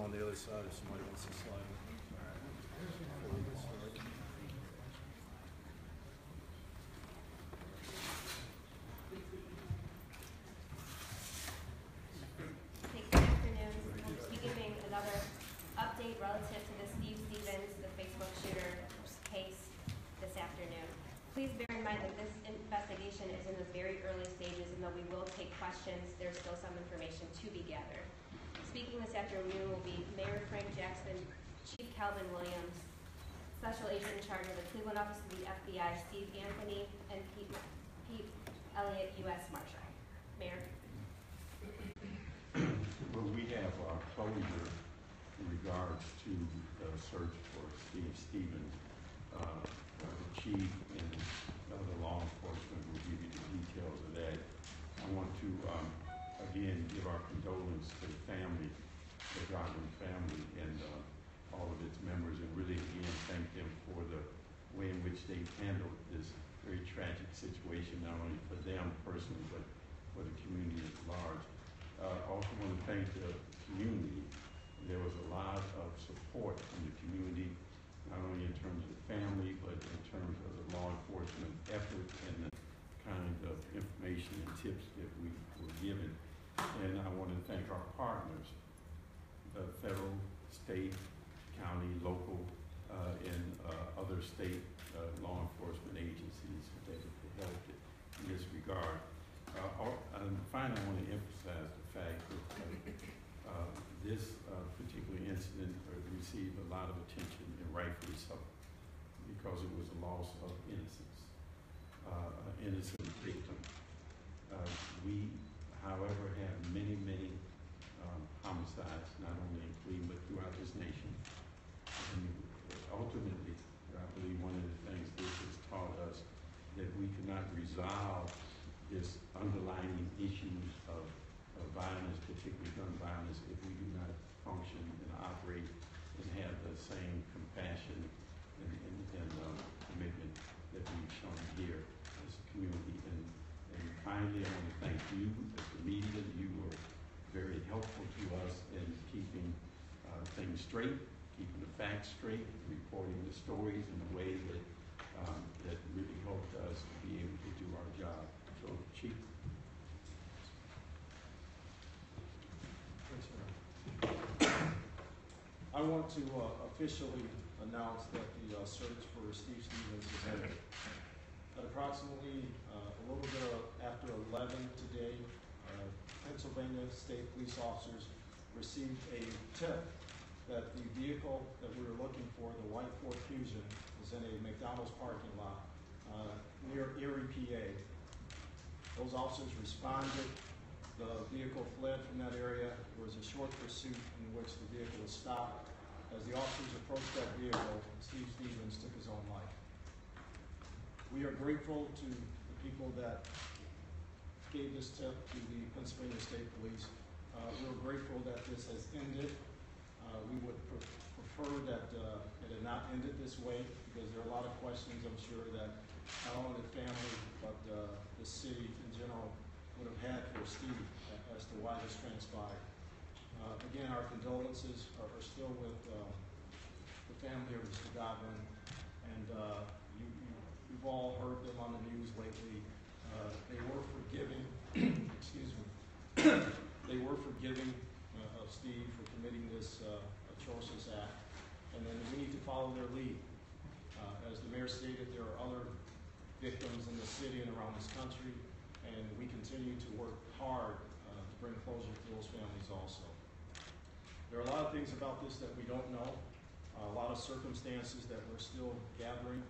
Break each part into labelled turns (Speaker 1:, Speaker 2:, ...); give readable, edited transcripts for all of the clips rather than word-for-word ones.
Speaker 1: them on the other side if somebody wants to slide in. Before we get started.
Speaker 2: Okay, good afternoon. We'll just be giving another update relative to the Steve Stevens, the Facebook shooter case this afternoon. Please bear in mind that this investigation is in the very early stages, and though we will take questions, there's still some information to be gathered. Speaking this afternoon will be Mayor Frank Jackson, Chief Calvin Williams, Special Agent in charge of the Cleveland Office of the FBI, Steve Anthony, and Pete Elliott, U.S. Marshal. Mayor.
Speaker 3: Well, we have closure in regards to the search for Steve Stevens. The chief and the law enforcement will give you the details of that. I want to again give our condolences to the family, the Godwin family, and all of its members, and really again thank them for the way in which they handled this very tragic situation, not only for them personally, but for the community at large. I also want to thank the community. There was a lot of support from the community, not only in terms of the family, but in terms of the law enforcement effort and the kind of information and tips that we were given. And I want to thank our partners, the federal, state, county, local, and other state law enforcement agencies that helped in this regard. And finally, I want to emphasize the fact that this particular incident received a lot of attention, and rightfully so, because it was a loss of innocence, an innocent victim. We, however, have many homicides, not only in Cleveland, but throughout this nation. And ultimately, I believe one of the things this has taught us that we cannot resolve this underlying issues of violence, particularly gun violence, if we do not function and operate and have the same compassion and commitment that we've shown here as a community. And finally, I want to thank you as the media. You were very helpful to us in keeping things straight, keeping the facts straight, reporting the stories in a way that that really helped us be able to do our job. So, Chief.
Speaker 4: I want to officially announce that the search for Steve Stevens is ended. At approximately a little bit after 11 today, Pennsylvania State Police officers received a tip that the vehicle that we were looking for, the white Ford Fusion, was in a McDonald's parking lot near Erie, PA. Those officers responded. The vehicle fled from that area. There was a short pursuit in which the vehicle was stopped. As the officers approached that vehicle, Steve Stevens took his own life. We are grateful to the people that gave this tip to the Pennsylvania State Police. We're grateful that this has ended. We would prefer that it had not ended this way, because there are a lot of questions, I'm sure, that not only the family, but the city in general would have had for Steve as to why this transpired. Again, our condolences are still with the family of Mr. Godwin, and you've all heard them on the news lately. They were forgiving, excuse me, they were forgiving of Steve for committing this atrocious act, and then we need to follow their lead. As the mayor stated, there are other victims in the city and around this country, and we continue to work hard to bring closure to those families also. There are a lot of things about this that we don't know, a lot of circumstances that we're still gathering.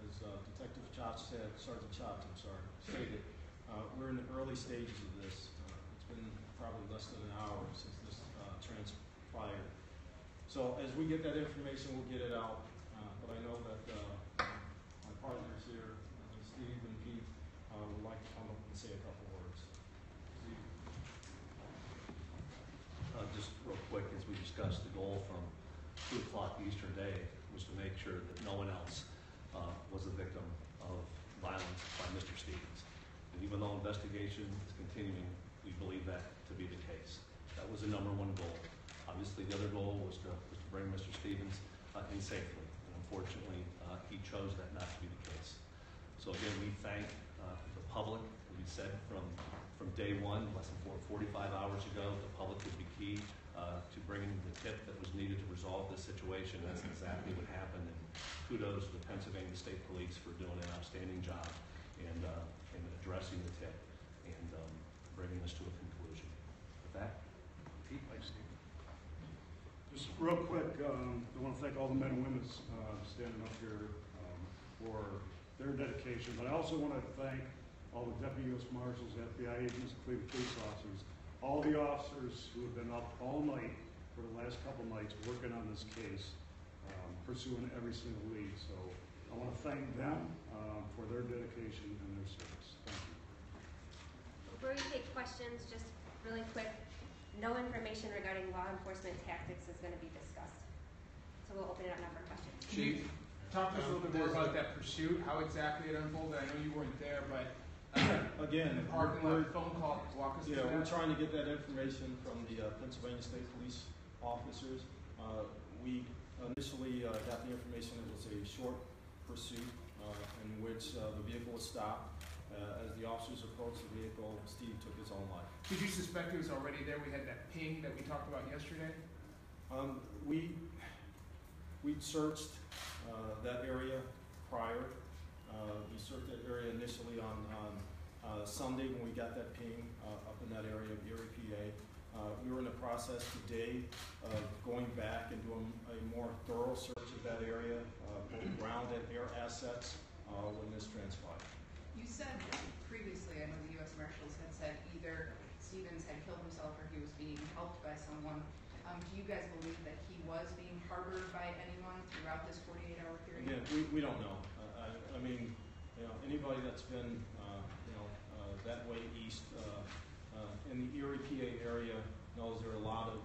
Speaker 4: As Detective Chach said, Sergeant Chach, stated, we're in the early stages of this. It's been probably less than an hour since this transpired. So as we get that information, we'll get it out. But I know that my partners here, Steve and Pete, would like to come up and say a couple words. Steve.
Speaker 5: Just real quick, as we discussed, the goal from 2 o'clock Eastern Day was to make sure that no one else was a victim of violence by Mr. Stevens. And even though investigation is continuing, we believe that to be the case. That was the #1 goal. Obviously, the other goal was to bring Mr. Stevens in safely. And unfortunately, he chose that not to be the case. So again, we thank the public. We said from day one, less than 45 hours ago, the public would be key to bringing the tip that was needed to resolve this situation. That's exactly what happened. And kudos to the Pennsylvania State Police for doing an outstanding job in addressing the tip and bringing this to a conclusion. With that, Pete.
Speaker 1: Just real quick, I want to thank all the men and women standing up here for their dedication, but I also want to thank all the deputy U.S. Marshals, FBI agents, Cleveland police officers, all the officers who have been up all night for the last couple nights working on this case, pursuing every single lead. So I want to thank them for their dedication and their service. Thank you.
Speaker 2: Before we take questions, just really quick, no information regarding law enforcement tactics is going to be discussed. So we'll open it up now for questions.
Speaker 6: Chief, talk to us a little bit more about that pursuit, how exactly it unfolded. I know you weren't there, but
Speaker 4: Again,
Speaker 6: the parking lot phone call, walk us through that.
Speaker 4: we're trying to get that information from the Pennsylvania State Police officers. We initially got the information. It was a short pursuit in which the vehicle was stopped. As the officers approached the vehicle, Steve took his own life.
Speaker 6: Did you suspect it was already there? We had that ping that we talked about yesterday.
Speaker 4: We searched that area prior. We searched that area initially on Sunday when we got that ping up in that area of Erie, PA. We were in the process today of going back and doing a more thorough search of that area, both ground and air assets, when this transpired.
Speaker 7: You said previously, I know the U.S. Marshals had said either Stevens had killed himself or he was being helped by someone. Do you guys believe that he was being harbored by anyone throughout this 48-hour period?
Speaker 4: Again, we don't know. I mean, anybody that's been, that way east in the Erie, PA area knows there are a lot of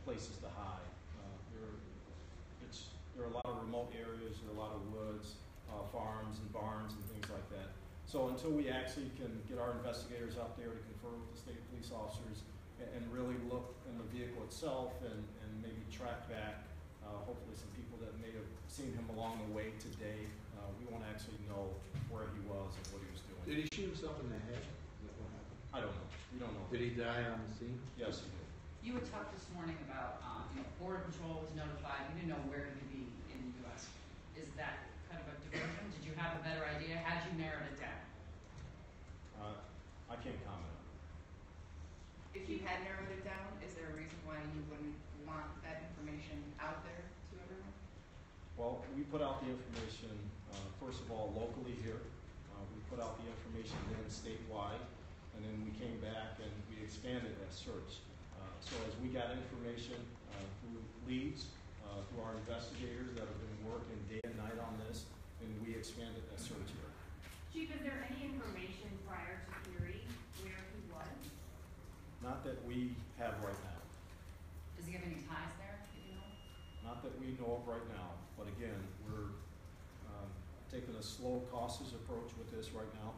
Speaker 4: places to hide. There are a lot of remote areas, there are a lot of woods, farms and barns and things like that. So until we actually can get our investigators out there to confer with the state police officers and really look in the vehicle itself and maybe track back hopefully some people that may have seen him along the way today, we won't actually know where he was and what he was doing.
Speaker 8: Did he shoot himself in the head? Is that what happened?
Speaker 4: I don't know. We don't know.
Speaker 8: Did he die on the scene?
Speaker 4: Yes, he did.
Speaker 7: You had talked this morning about, Border Patrol was notified. You didn't know where he could be in the U.S. Is that kind of a diversion? Did you have a better idea? How'd you narrow it down?
Speaker 4: I can't comment on it.
Speaker 7: If you had narrowed it down, is there a reason why you wouldn't want that information out there to everyone?
Speaker 4: Well, we put out the information, first of all, locally here. We put out the information then statewide, and then we came back and we expanded that search. So as we got information through leads, through our investigators that have been working day and night on this, then we expanded that search here.
Speaker 9: Chief, is there any information prior to Erie where he was?
Speaker 4: Not that we have right now.
Speaker 7: Does he have any ties there, do you know?
Speaker 4: Not that we know of right now, but again, we're taking a slow, cautious approach with this right now.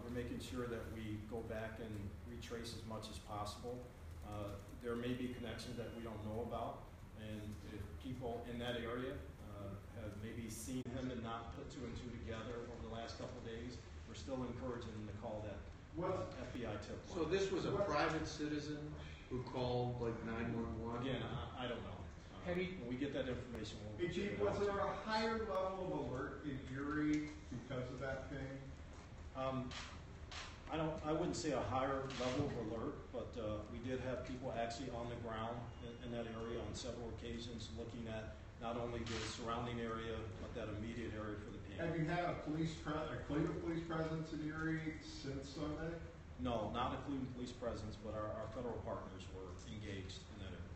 Speaker 4: We're making sure that we go back and retrace as much as possible. There may be connections that we don't know about, and if people in that area have maybe seen him and not put two and two together over the last couple of days, we're still encouraging them to call that FBI tip line.
Speaker 8: So this was a private citizen who called like 911?
Speaker 4: Again, I don't know. When we get that information, we'll
Speaker 10: Hey, Chief, was there a higher level of alert in Erie because of that thing?
Speaker 4: I wouldn't say a higher level of alert, but we did have people actually on the ground in that area on several occasions looking at not only the surrounding area, but that immediate area for the ping.
Speaker 10: Have you had a Cleveland police presence in Erie since Sunday?
Speaker 4: No, not a Cleveland police presence, but our federal partners were engaged in that area.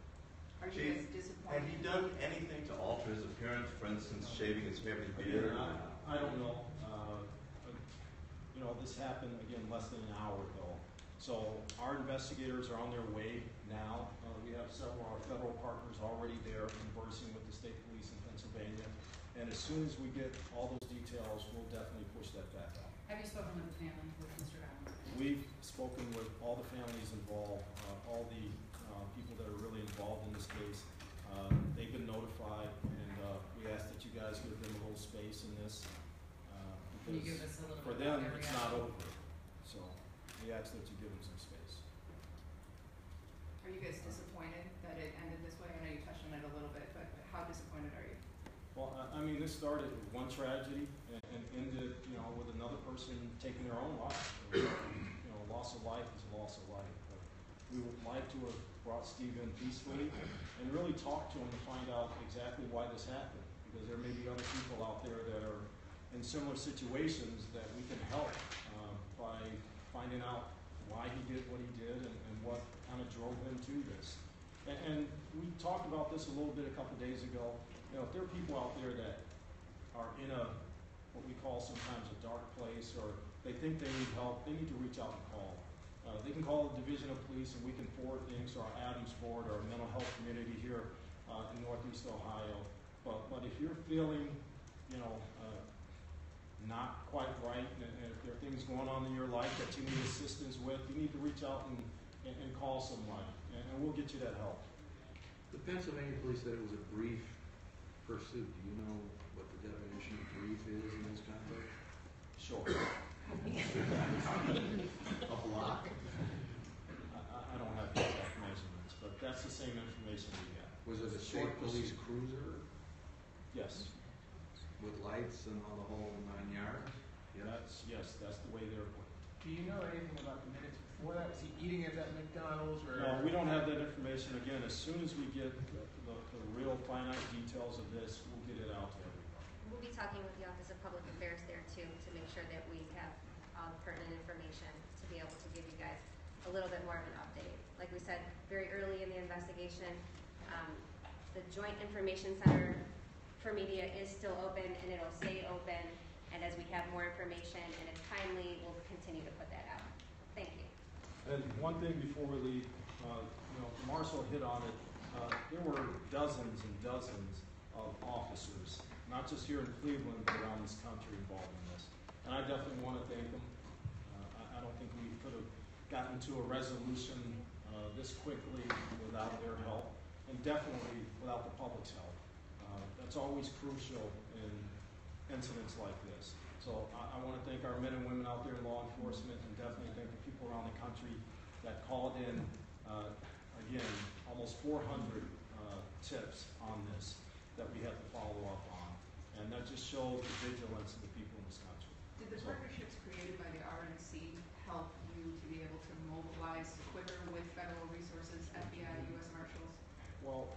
Speaker 7: Are you guys disappointed?
Speaker 11: Have you done anything to alter his appearance, for instance, shaving his family beard?
Speaker 4: I don't know. This happened, again, less than an hour ago. So our investigators are on their way now. We have several of our federal partners already there conversing with the state police in Pennsylvania. And as soon as we get all those details, we'll definitely push that back out.
Speaker 7: Have you spoken with the family, with Mr. Allen?
Speaker 4: We've spoken with all the families involved, all the people that are really involved in this case.
Speaker 12: Can you give us a little
Speaker 4: For
Speaker 12: bit about
Speaker 4: them,
Speaker 12: their
Speaker 4: it's not
Speaker 12: reaction?
Speaker 4: over. So we ask that you give them some space.
Speaker 7: Are you guys disappointed that it ended this way? I know you touched on it a little bit, but how disappointed are you?
Speaker 4: Well, I mean, this started with one tragedy and ended, with another person taking their own life. Loss of life is a loss of life. But we would like to have brought Steve in peacefully and really talk to him to find out exactly why this happened. Because there may be other people out there that are in similar situations that we can help by finding out why he did what he did and what kind of drove him to this. And we talked about this a little bit a couple days ago. If there are people out there that are in what we call sometimes a dark place, or they think they need help, they need to reach out and call. They can call the Division of Police, and we can forward things to our Adams Board, our mental health community here in Northeast Ohio. But if you're feeling, not quite right, and if there are things going on in your life that you need assistance with, you need to reach out and call someone, and we'll get you that help.
Speaker 8: The Pennsylvania police said it was a brief pursuit. Do you know what the definition of brief is in this context?
Speaker 4: Sure.
Speaker 8: A block?
Speaker 4: I don't have the exact measurements, but that's the same information we have.
Speaker 8: Was it a state police cruiser
Speaker 4: Yes.
Speaker 8: with lights and on the whole 9 yards?
Speaker 4: Yes, that's the way they're put.
Speaker 6: Do you know anything about the minutes before that? Was he eating at that McDonald's or?
Speaker 4: No, we don't have that information. Again, as soon as we get the real finite details of this, we'll get it out to everybody.
Speaker 2: We'll be talking with the Office of Public Affairs there too, to make sure that we have all the pertinent information to be able to give you guys a little bit more of an update. Like we said, very early in the investigation, the Joint Information Center for Media is still open, and it'll stay open. And as we have more information and it's timely, we'll continue to put that out. Thank you.
Speaker 4: And one thing before we leave, Marshall hit on it. There were dozens and dozens of officers, not just here in Cleveland, but around this country involved in this. And I definitely want to thank them. I don't think we could have gotten to a resolution this quickly without their help, and definitely without the public's help. That's always crucial in incidents like this. So I want to thank our men and women out there in law enforcement, and definitely thank the people around the country that called in, again, almost 400 tips on this that we had to follow up on. And that just shows the vigilance of the people in this country.
Speaker 7: Did the partnerships created by the RNC help you to be able to mobilize quicker with federal resources, FBI, U.S. Marshals?
Speaker 4: Well,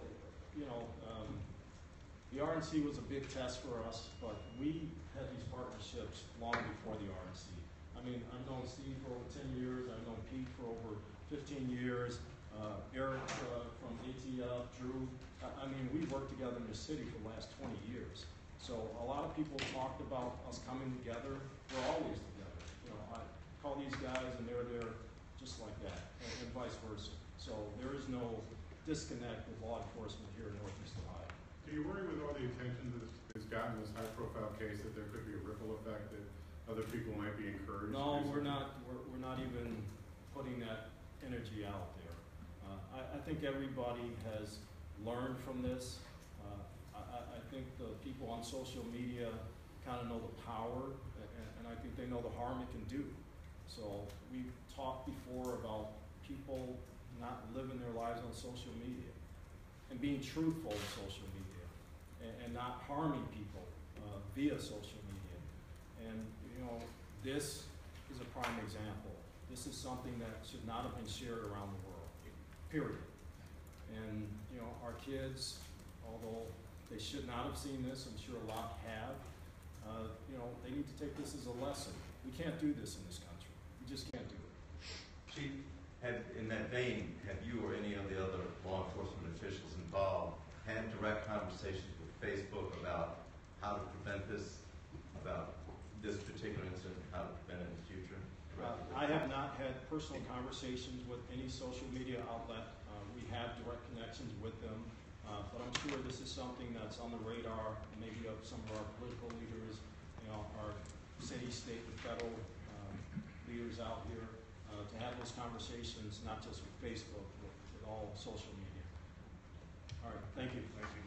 Speaker 4: the RNC was a big test for us, but we had these partnerships long before the RNC. I mean, I've known Steve for over 10 years. I've known Pete for over 15 years. Eric from ATF, Drew. I mean, we've worked together in the city for the last 20 years. So a lot of people talked about us coming together. We're always together. I call these guys and they're there just like that, and vice versa. So there is no disconnect with law enforcement here in Northeast Ohio.
Speaker 13: Do you worry with all the attention that has gotten this high-profile case that there could be a ripple effect that other people might be encouraged?
Speaker 4: No, we're not. We're not even putting that energy out there. I think everybody has learned from this. I think the people on social media kind of know the power, and I think they know the harm it can do. So we've talked before about people not living their lives on social media and being truthful in social media and not harming people via social media. And, this is a prime example. This is something that should not have been shared around the world, period. And, our kids, although they should not have seen this, I'm sure a lot have, they need to take this as a lesson. We can't do this in this country. We just can't do it.
Speaker 11: Chief, in that vein, have you or any of the other law enforcement officials involved had direct conversations with Facebook about how to prevent this, about this particular incident, how to prevent it in the future?
Speaker 4: I have not had personal conversations with any social media outlet. We have direct connections with them, but I'm sure this is something that's on the radar, maybe of some of our political leaders, our city, state, and federal leaders out here, to have those conversations, not just with Facebook, but with all social media. All right, thank you.
Speaker 7: Thank you.